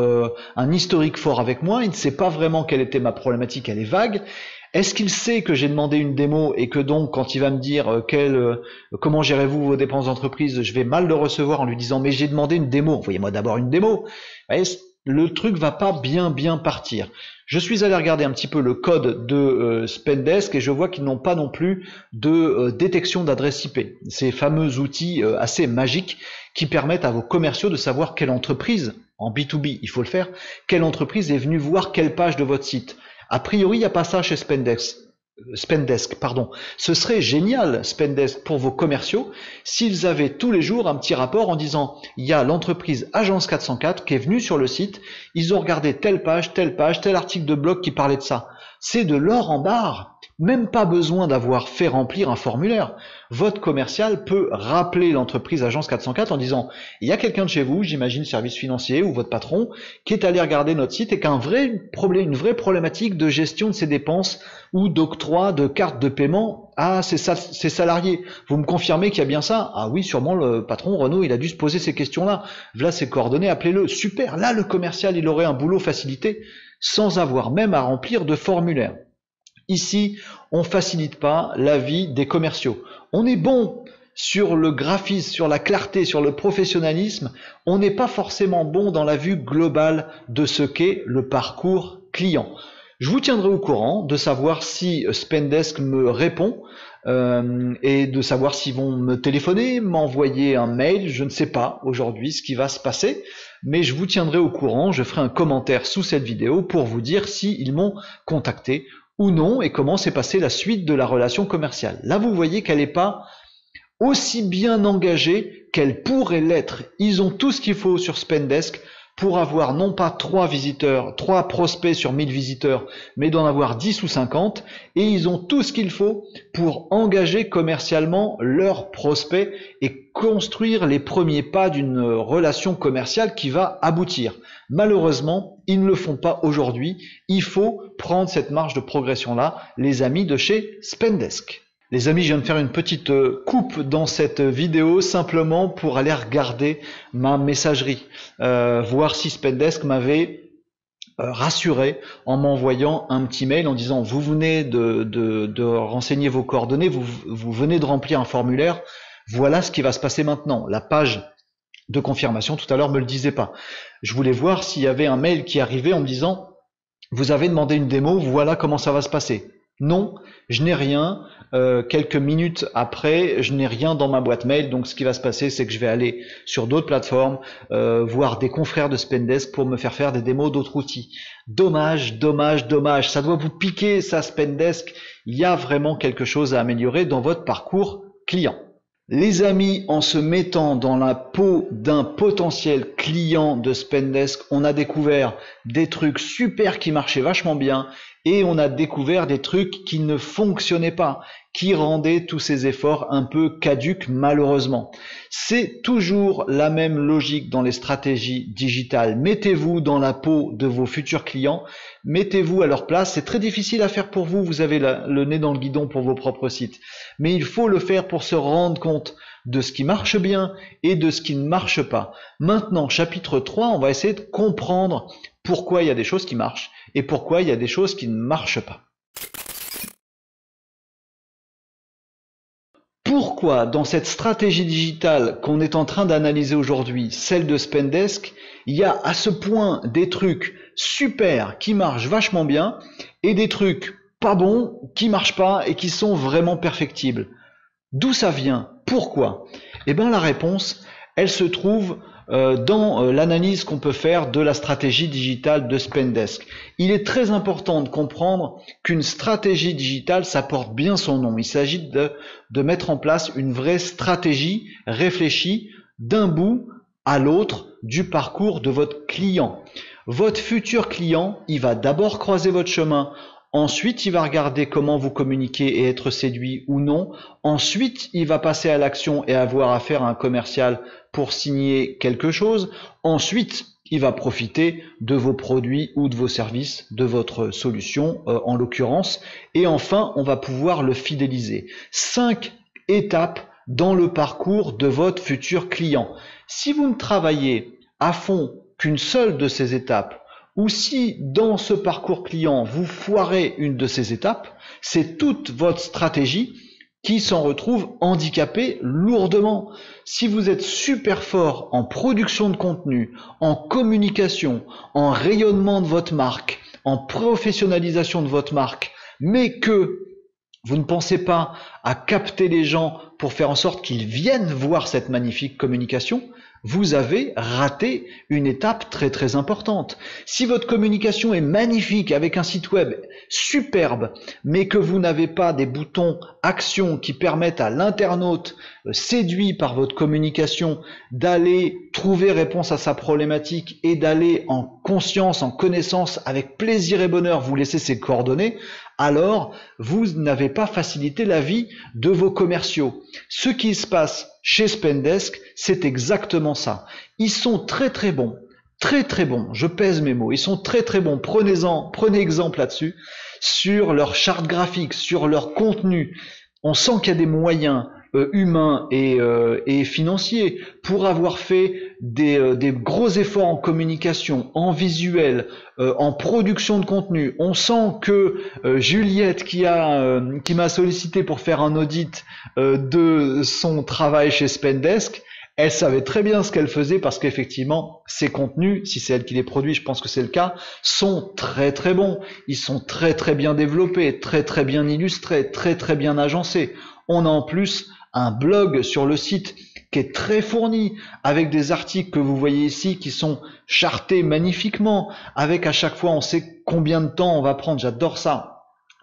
un historique fort avec moi, il ne sait pas vraiment quelle était ma problématique, elle est vague. Est-ce qu'il sait que j'ai demandé une démo et que donc quand il va me dire comment gérez-vous vos dépenses d'entreprise, je vais mal le recevoir en lui disant mais j'ai demandé une démo, envoyez-moi d'abord une démo. Le truc va pas bien partir. Je suis allé regarder un petit peu le code de Spendesk et je vois qu'ils n'ont pas non plus de détection d'adresse IP. Ces fameux outils assez magiques qui permettent à vos commerciaux de savoir quelle entreprise, en B2B il faut le faire, quelle entreprise est venue voir quelle page de votre site. A priori, il n'y a pas ça chez Spendesk. Ce serait génial, Spendesk, pour vos commerciaux, s'ils avaient tous les jours un petit rapport en disant il y a l'entreprise Agence 404 qui est venue sur le site, ils ont regardé telle page, tel article de blog qui parlait de ça. C'est de l'or en barre. Même pas besoin d'avoir fait remplir un formulaire. Votre commercial peut rappeler l'entreprise Agence 404 en disant il y a quelqu'un de chez vous, j'imagine service financier ou votre patron, qui est allé regarder notre site et qui a une vraie problématique de gestion de ses dépenses ou d'octroi de cartes de paiement à ses salariés. Vous me confirmez qu'il y a bien ça? Ah oui, sûrement le patron Renaud, il a dû se poser ces questions-là. Voilà ses coordonnées, appelez-le. Super, là le commercial, il aurait un boulot facilité sans avoir même à remplir de formulaire. Ici, on ne facilite pas la vie des commerciaux. On est bon sur le graphisme, sur la clarté, sur le professionnalisme. On n'est pas forcément bon dans la vue globale de ce qu'est le parcours client. Je vous tiendrai au courant de savoir si Spendesk me répond et de savoir s'ils vont me téléphoner, m'envoyer un mail. Je ne sais pas aujourd'hui ce qui va se passer, mais je vous tiendrai au courant. Je ferai un commentaire sous cette vidéo pour vous dire s'ils m'ont contacté ou non et comment s'est passée la suite de la relation commerciale. Là, vous voyez qu'elle n'est pas aussi bien engagée qu'elle pourrait l'être. Ils ont tout ce qu'il faut sur Spendesk pour avoir non pas 3 prospects sur 1000 visiteurs, mais d'en avoir 10 ou 50, et ils ont tout ce qu'il faut pour engager commercialement leurs prospects et construire les premiers pas d'une relation commerciale qui va aboutir. Malheureusement, ils ne le font pas aujourd'hui. Il faut prendre cette marge de progression-là, les amis de chez Spendesk. Les amis, je viens de faire une petite coupe dans cette vidéo simplement pour aller regarder ma messagerie, voir si Spendesk m'avait rassuré en m'envoyant un petit mail en disant vous venez de renseigner vos coordonnées, vous venez de remplir un formulaire, voilà ce qui va se passer maintenant. La page de confirmation tout à l'heure me le disait pas. Je voulais voir s'il y avait un mail qui arrivait en me disant vous avez demandé une démo, voilà comment ça va se passer. Non, je n'ai rien. Quelques minutes après, je n'ai rien dans ma boîte mail. Donc, ce qui va se passer, c'est que je vais aller sur d'autres plateformes, voir des confrères de Spendesk pour me faire des démos d'autres outils. Dommage. Ça doit vous piquer, ça, Spendesk. Il y a vraiment quelque chose à améliorer dans votre parcours client. Les amis, en se mettant dans la peau d'un potentiel client de Spendesk, on a découvert des trucs super qui marchaient vachement bien et on a découvert des trucs qui ne fonctionnaient pas, qui rendaient tous ces efforts un peu caducs malheureusement. C'est toujours la même logique dans les stratégies digitales. Mettez-vous dans la peau de vos futurs clients, mettez-vous à leur place. C'est très difficile à faire pour vous, vous avez le nez dans le guidon pour vos propres sites. Mais il faut le faire pour se rendre compte de ce qui marche bien et de ce qui ne marche pas. Maintenant, chapitre 3, on va essayer de comprendre pourquoi il y a des choses qui marchent et pourquoi il y a des choses qui ne marchent pas. Pourquoi dans cette stratégie digitale qu'on est en train d'analyser aujourd'hui, celle de Spendesk, il y a à ce point des trucs super qui marchent vachement bien et des trucs pas bons qui marchent pas et qui sont vraiment perfectibles? D'où ça vient? Pourquoi? Eh bien la réponse, elle se trouve dans l'analyse qu'on peut faire de la stratégie digitale de Spendesk. Il est très important de comprendre qu'une stratégie digitale, ça porte bien son nom. Il s'agit de mettre en place une vraie stratégie réfléchie d'un bout à l'autre du parcours de votre client. Votre futur client, il va d'abord croiser votre chemin. Ensuite, il va regarder comment vous communiquez et être séduit ou non. Ensuite, il va passer à l'action et avoir affaire à un commercial pour signer quelque chose. Ensuite, il va profiter de vos produits ou de vos services, de votre solution en l'occurrence. Et enfin, on va pouvoir le fidéliser. 5 étapes dans le parcours de votre futur client. Si vous ne travaillez à fond qu'une seule de ces étapes, ou si dans ce parcours client, vous foirez une de ces étapes, c'est toute votre stratégie qui s'en retrouve handicapée lourdement. Si vous êtes super fort en production de contenu, en communication, en rayonnement de votre marque, en professionnalisation de votre marque, mais que vous ne pensez pas à capter les gens pour faire en sorte qu'ils viennent voir cette magnifique communication, vous avez raté une étape très très importante. Si votre communication est magnifique avec un site web superbe, mais que vous n'avez pas des boutons actions qui permettent à l'internaute séduit par votre communication d'aller trouver réponse à sa problématique et d'aller en conscience, en connaissance, avec plaisir et bonheur vous laisser ses coordonnées, alors vous n'avez pas facilité la vie de vos commerciaux. Ce qui se passe chez Spendesk, c'est exactement ça. Ils sont très très bons, je pèse mes mots, ils sont très très bons, prenez exemple là-dessus, sur leur charte graphique, sur leur contenu. On sent qu'il y a des moyens humains et financiers pour avoir fait des gros efforts en communication, en visuel, en production de contenu. On sent que Juliette qui m'a sollicité pour faire un audit de son travail chez Spendesk, elle savait très bien ce qu'elle faisait parce qu'effectivement, ces contenus, si c'est elle qui les produit, je pense que c'est le cas, sont très très bons. Ils sont très très bien développés, très très bien illustrés, très très bien agencés. On a en plus un blog sur le site qui est très fourni, avec des articles que vous voyez ici qui sont chartés magnifiquement, avec à chaque fois on sait combien de temps on va prendre, j'adore ça.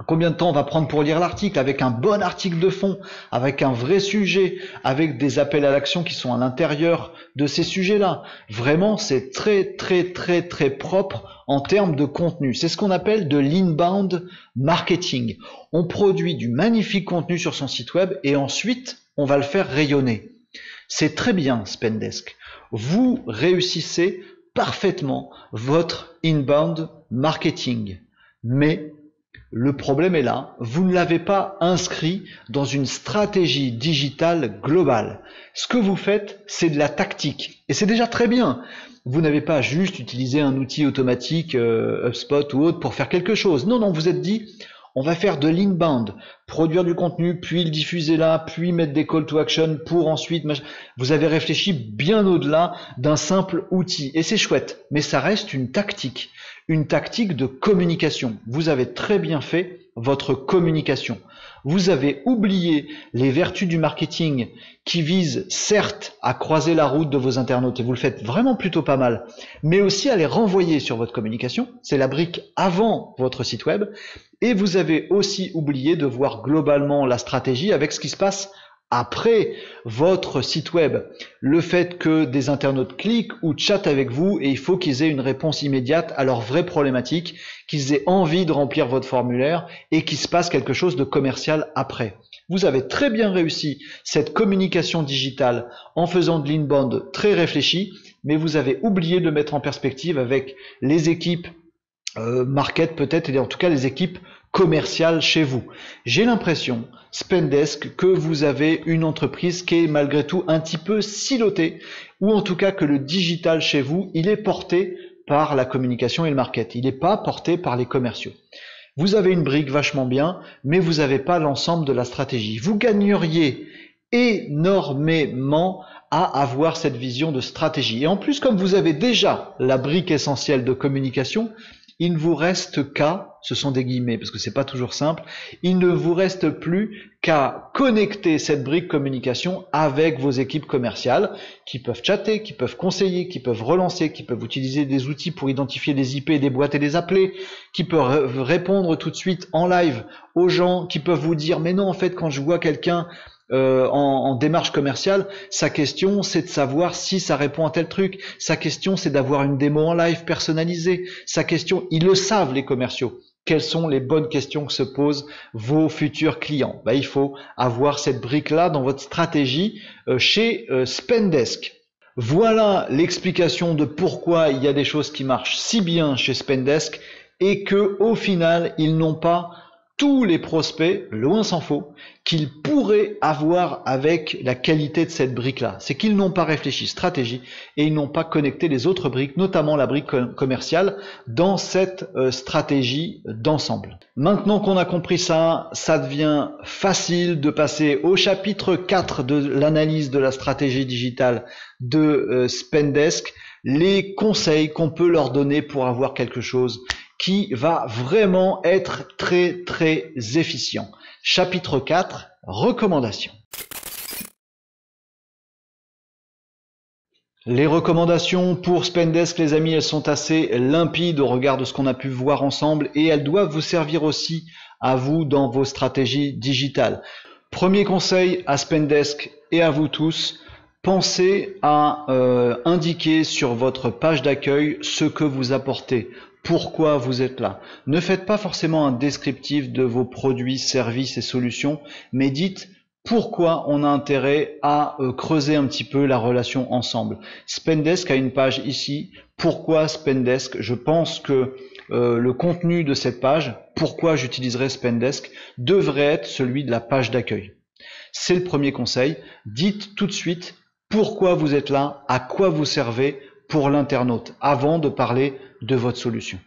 Combien de temps on va prendre pour lire l'article, avec un bon article de fond, avec un vrai sujet, avec des appels à l'action qui sont à l'intérieur de ces sujets-là. Vraiment, c'est très très très très propre en termes de contenu. C'est ce qu'on appelle de l'inbound marketing. On produit du magnifique contenu sur son site web et ensuite on va le faire rayonner. C'est très bien, Spendesk. Vous réussissez parfaitement votre inbound marketing. Mais le problème est là, vous ne l'avez pas inscrit dans une stratégie digitale globale. Ce que vous faites, c'est de la tactique. Et c'est déjà très bien. Vous n'avez pas juste utilisé un outil automatique, HubSpot ou autre, pour faire quelque chose. Non, non, vous êtes dit, on va faire de l'inbound, produire du contenu, puis le diffuser là, puis mettre des call to action pour ensuite... Vous avez réfléchi bien au-delà d'un simple outil. Et c'est chouette, mais ça reste une tactique de communication. Vous avez très bien fait votre communication. Vous avez oublié les vertus du marketing qui visent certes à croiser la route de vos internautes, et vous le faites vraiment plutôt pas mal, mais aussi à les renvoyer sur votre communication. C'est la brique avant votre site web. Et vous avez aussi oublié de voir globalement la stratégie avec ce qui se passe après votre site web. Le fait que des internautes cliquent ou chattent avec vous et il faut qu'ils aient une réponse immédiate à leurs vraies problématiques, qu'ils aient envie de remplir votre formulaire et qu'il se passe quelque chose de commercial après. Vous avez très bien réussi cette communication digitale en faisant de l'inbound très réfléchi, mais vous avez oublié de mettre en perspective avec les équipes market peut-être, et en tout cas les équipes commerciales chez vous. J'ai l'impression, Spendesk, que vous avez une entreprise qui est malgré tout un petit peu silotée, ou en tout cas que le digital chez vous, il est porté par la communication et le market. Il n'est pas porté par les commerciaux. Vous avez une brique vachement bien, mais vous n'avez pas l'ensemble de la stratégie. Vous gagneriez énormément à avoir cette vision de stratégie. Et en plus, comme vous avez déjà la brique essentielle de communication, il ne vous reste qu'à, ce sont des guillemets parce que c'est pas toujours simple, il ne vous reste plus qu'à connecter cette brique communication avec vos équipes commerciales qui peuvent chatter, qui peuvent conseiller, qui peuvent relancer, qui peuvent utiliser des outils pour identifier des IP, des boîtes et les appeler, qui peuvent répondre tout de suite en live aux gens, qui peuvent vous dire mais non en fait quand je vois quelqu'un en démarche commerciale, sa question c'est de savoir si ça répond à tel truc, sa question c'est d'avoir une démo en live personnalisée, sa question, ils le savent les commerciaux, quelles sont les bonnes questions que se posent vos futurs clients. Il faut avoir cette brique-là dans votre stratégie chez Spendesk. Voilà l'explication de pourquoi il y a des choses qui marchent si bien chez Spendesk et que au final ils n'ont pas tous les prospects, loin s'en faut, qu'ils pourraient avoir avec la qualité de cette brique-là. C'est qu'ils n'ont pas réfléchi stratégie et ils n'ont pas connecté les autres briques, notamment la brique commerciale, dans cette stratégie d'ensemble. Maintenant qu'on a compris ça, ça devient facile de passer au chapitre 4 de l'analyse de la stratégie digitale de Spendesk, les conseils qu'on peut leur donner pour avoir quelque chose qui va vraiment être très très efficient. Chapitre 4, recommandations. Les recommandations pour Spendesk, les amis, elles sont assez limpides au regard de ce qu'on a pu voir ensemble et elles doivent vous servir aussi à vous dans vos stratégies digitales. Premier conseil à Spendesk et à vous tous, pensez à indiquer sur votre page d'accueil ce que vous apportez. Pourquoi vous êtes là. Ne faites pas forcément un descriptif de vos produits, services et solutions, mais dites pourquoi on a intérêt à creuser un petit peu la relation ensemble. Spendesk a une page ici, pourquoi Spendesk. Je pense que le contenu de cette page, pourquoi j'utiliserai Spendesk, devrait être celui de la page d'accueil. C'est le premier conseil. Dites tout de suite pourquoi vous êtes là, à quoi vous servez pour l'internaute, avant de parler de votre solution.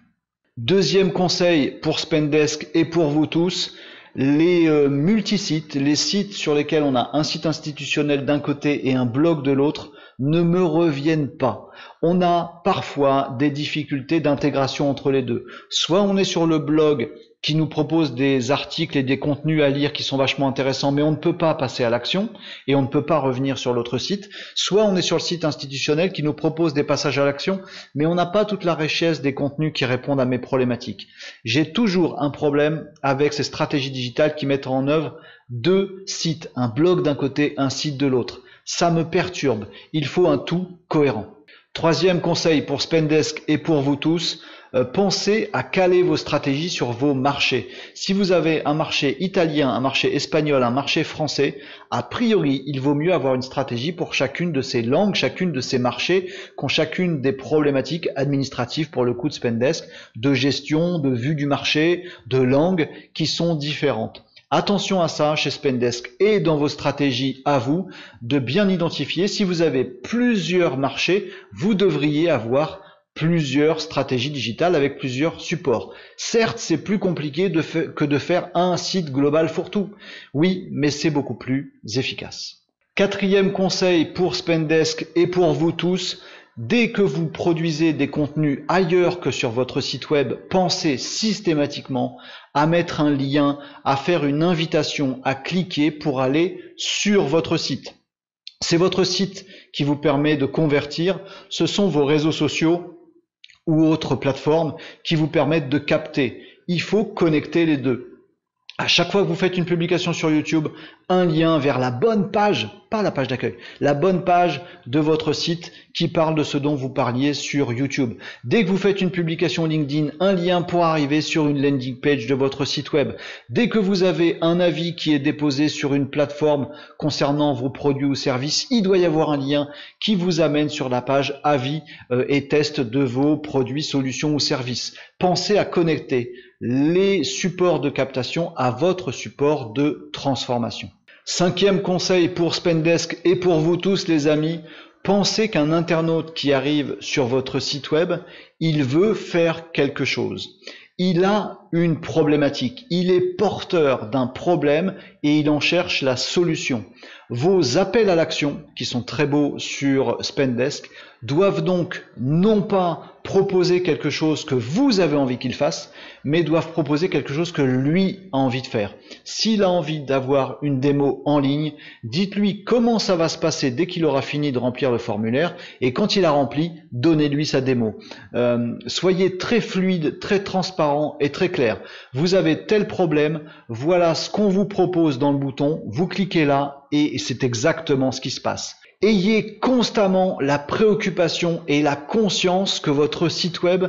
Deuxième conseil pour Spendesk et pour vous tous, les multisites, les sites sur lesquels on a un site institutionnel d'un côté et un blog de l'autre, ne me reviennent pas. On a parfois des difficultés d'intégration entre les deux. Soit on est sur le blog qui nous propose des articles et des contenus à lire qui sont vachement intéressants, mais on ne peut pas passer à l'action et on ne peut pas revenir sur l'autre site. Soit on est sur le site institutionnel qui nous propose des passages à l'action, mais on n'a pas toute la richesse des contenus qui répondent à mes problématiques. J'ai toujours un problème avec ces stratégies digitales qui mettent en œuvre deux sites, un blog d'un côté, un site de l'autre. Ça me perturbe. Il faut un tout cohérent. Troisième conseil pour Spendesk et pour vous tous, pensez à caler vos stratégies sur vos marchés. Si vous avez un marché italien, un marché espagnol, un marché français, a priori, il vaut mieux avoir une stratégie pour chacune de ces langues, chacune de ces marchés, qui ont chacune des problématiques administratives pour le coup de Spendesk, de gestion, de vue du marché, de langue, qui sont différentes. Attention à ça chez Spendesk et dans vos stratégies à vous, de bien identifier. Si vous avez plusieurs marchés, vous devriez avoir plusieurs stratégies digitales avec plusieurs supports. Certes, c'est plus compliqué que de faire un site global fourre-tout. Oui, mais c'est beaucoup plus efficace. Quatrième conseil pour Spendesk et pour vous tous, dès que vous produisez des contenus ailleurs que sur votre site web, pensez systématiquement à mettre un lien, à faire une invitation, à cliquer pour aller sur votre site. C'est votre site qui vous permet de convertir, ce sont vos réseaux sociaux ou autres plateformes qui vous permettent de capter. Il faut connecter les deux. À chaque fois que vous faites une publication sur YouTube, un lien vers la bonne page, pas la page d'accueil, la bonne page de votre site qui parle de ce dont vous parliez sur YouTube. Dès que vous faites une publication LinkedIn, un lien pour arriver sur une landing page de votre site web. Dès que vous avez un avis qui est déposé sur une plateforme concernant vos produits ou services, il doit y avoir un lien qui vous amène sur la page avis et test de vos produits, solutions ou services. Pensez à connecter les supports de captation à votre support de transformation. Cinquième conseil pour Spendesk et pour vous tous les amis, pensez qu'un internaute qui arrive sur votre site web, il veut faire quelque chose. Il a une problématique. Il est porteur d'un problème et il en cherche la solution. Vos appels à l'action, qui sont très beaux sur Spendesk, doivent donc non pas proposer quelque chose que vous avez envie qu'il fasse, mais doivent proposer quelque chose que lui a envie de faire. S'il a envie d'avoir une démo en ligne, dites-lui comment ça va se passer dès qu'il aura fini de remplir le formulaire, et quand il a rempli, donnez-lui sa démo. Soyez très fluide, très transparent et très clair. Vous avez tel problème, voilà ce qu'on vous propose dans le bouton, vous cliquez là et c'est exactement ce qui se passe. Ayez constamment la préoccupation et la conscience que votre site web,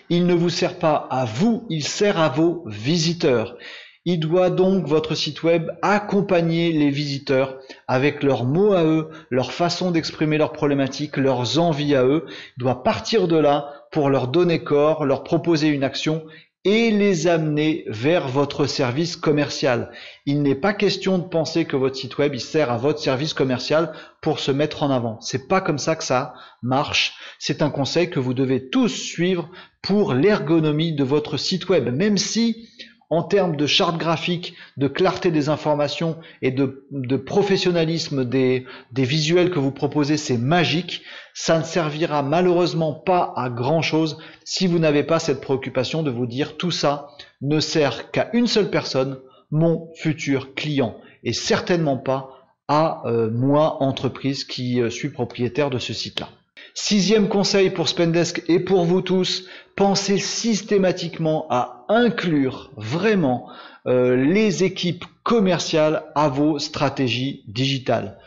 il ne vous sert pas à vous, il sert à vos visiteurs. Il doit donc, votre site web, accompagner les visiteurs avec leurs mots à eux, leur façon d'exprimer leurs problématiques, leurs envies à eux. Il doit partir de là pour leur donner corps, leur proposer une action et les amener vers votre service commercial. Il n'est pas question de penser que votre site web il sert à votre service commercial pour se mettre en avant. C'est pas comme ça que ça marche. C'est un conseil que vous devez tous suivre pour l'ergonomie de votre site web, même si en termes de charte graphique, de clarté des informations et de professionnalisme des visuels que vous proposez, c'est magique. Ça ne servira malheureusement pas à grand chose si vous n'avez pas cette préoccupation de vous dire tout ça ne sert qu'à une seule personne, mon futur client, et certainement pas à moi, entreprise qui suis propriétaire de ce site-là. Sixième conseil pour Spendesk et pour vous tous, pensez systématiquement à inclure vraiment les équipes commerciales à vos stratégies digitales.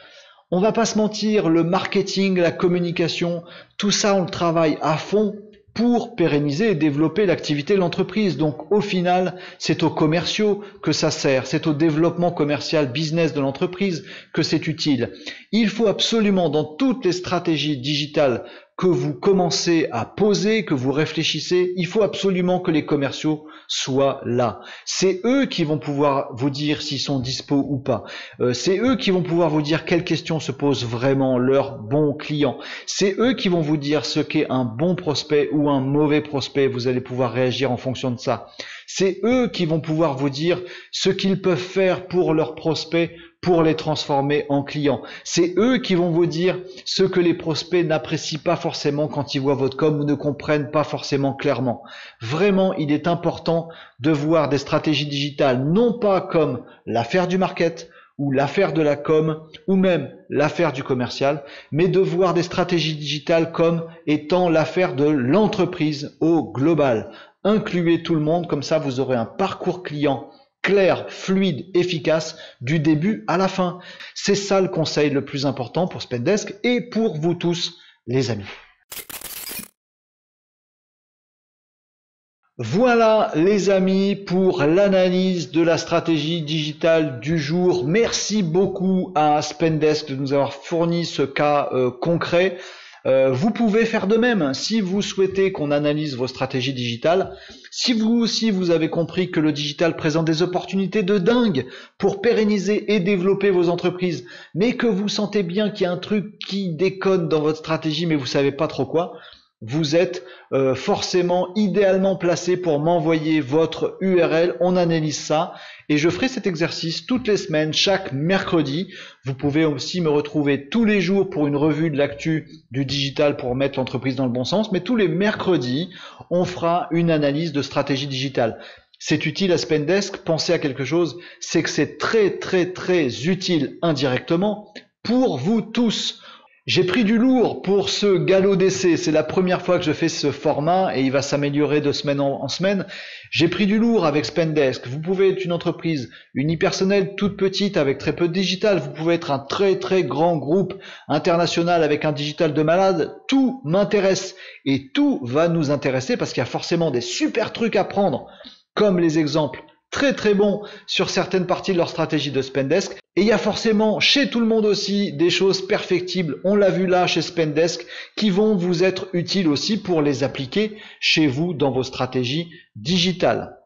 On va pas se mentir, le marketing, la communication, tout ça on le travaille à fond pour pérenniser et développer l'activité de l'entreprise. Donc au final, c'est aux commerciaux que ça sert, c'est au développement commercial business de l'entreprise que c'est utile. Il faut absolument dans toutes les stratégies digitales que vous commencez à poser, que vous réfléchissez, il faut absolument que les commerciaux soient là. C'est eux qui vont pouvoir vous dire s'ils sont dispo ou pas. C'est eux qui vont pouvoir vous dire quelles questions se posent vraiment leurs bons clients. C'est eux qui vont vous dire ce qu'est un bon prospect ou un mauvais prospect. Vous allez pouvoir réagir en fonction de ça. C'est eux qui vont pouvoir vous dire ce qu'ils peuvent faire pour leurs prospects pour les transformer en clients. C'est eux qui vont vous dire ce que les prospects n'apprécient pas forcément quand ils voient votre com ou ne comprennent pas forcément clairement. Vraiment, il est important de voir des stratégies digitales non pas comme l'affaire du market ou l'affaire de la com ou même l'affaire du commercial, mais de voir des stratégies digitales comme étant l'affaire de l'entreprise au global. Incluez tout le monde, comme ça vous aurez un parcours client clair, fluide, efficace du début à la fin. C'est ça le conseil le plus important pour Spendesk et pour vous tous les amis. Voilà les amis pour l'analyse de la stratégie digitale du jour. Merci beaucoup à Spendesk de nous avoir fourni ce cas concret. Vous pouvez faire de même si vous souhaitez qu'on analyse vos stratégies digitales. Si vous aussi vous avez compris que le digital présente des opportunités de dingue pour pérenniser et développer vos entreprises, mais que vous sentez bien qu'il y a un truc qui déconne dans votre stratégie mais vous savez pas trop quoi, vous êtes forcément idéalement placé pour m'envoyer votre URL, on analyse ça et je ferai cet exercice toutes les semaines, chaque mercredi. Vous pouvez aussi me retrouver tous les jours pour une revue de l'actu du digital pour mettre l'entreprise dans le bon sens, mais tous les mercredis, on fera une analyse de stratégie digitale. C'est utile à Spendesk, pensez à quelque chose, c'est que c'est très utile indirectement pour vous tous. J'ai pris du lourd pour ce galop d'essai, c'est la première fois que je fais ce format et il va s'améliorer de semaine en semaine. J'ai pris du lourd avec Spendesk. Vous pouvez être une entreprise unipersonnelle toute petite avec très peu de digital. Vous pouvez être un très grand groupe international avec un digital de malade. Tout m'intéresse et tout va nous intéresser parce qu'il y a forcément des super trucs à prendre comme les exemples très bons sur certaines parties de leur stratégie de Spendesk. Et il y a forcément chez tout le monde aussi des choses perfectibles, on l'a vu là chez Spendesk, qui vont vous être utiles aussi pour les appliquer chez vous dans vos stratégies digitales.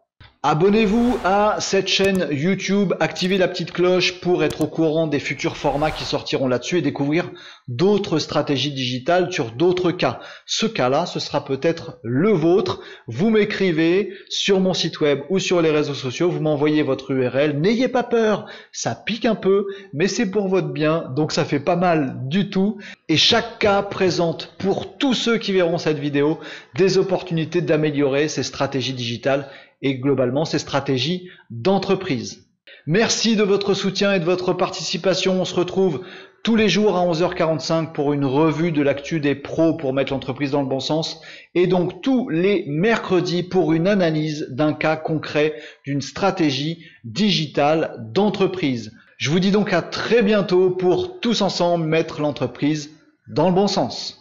Abonnez-vous à cette chaîne YouTube, activez la petite cloche pour être au courant des futurs formats qui sortiront là-dessus et découvrir d'autres stratégies digitales sur d'autres cas. Ce cas-là, ce sera peut-être le vôtre. Vous m'écrivez sur mon site web ou sur les réseaux sociaux, vous m'envoyez votre URL. N'ayez pas peur, ça pique un peu, mais c'est pour votre bien, donc ça fait pas mal du tout. Et chaque cas présente pour tous ceux qui verront cette vidéo des opportunités d'améliorer ces stratégies digitales et globalement ces stratégies d'entreprise. Merci de votre soutien et de votre participation. On se retrouve tous les jours à 11h45 pour une revue de l'actu des pros pour mettre l'entreprise dans le bon sens et donc tous les mercredis pour une analyse d'un cas concret d'une stratégie digitale d'entreprise. Je vous dis donc à très bientôt pour tous ensemble mettre l'entreprise dans le bon sens.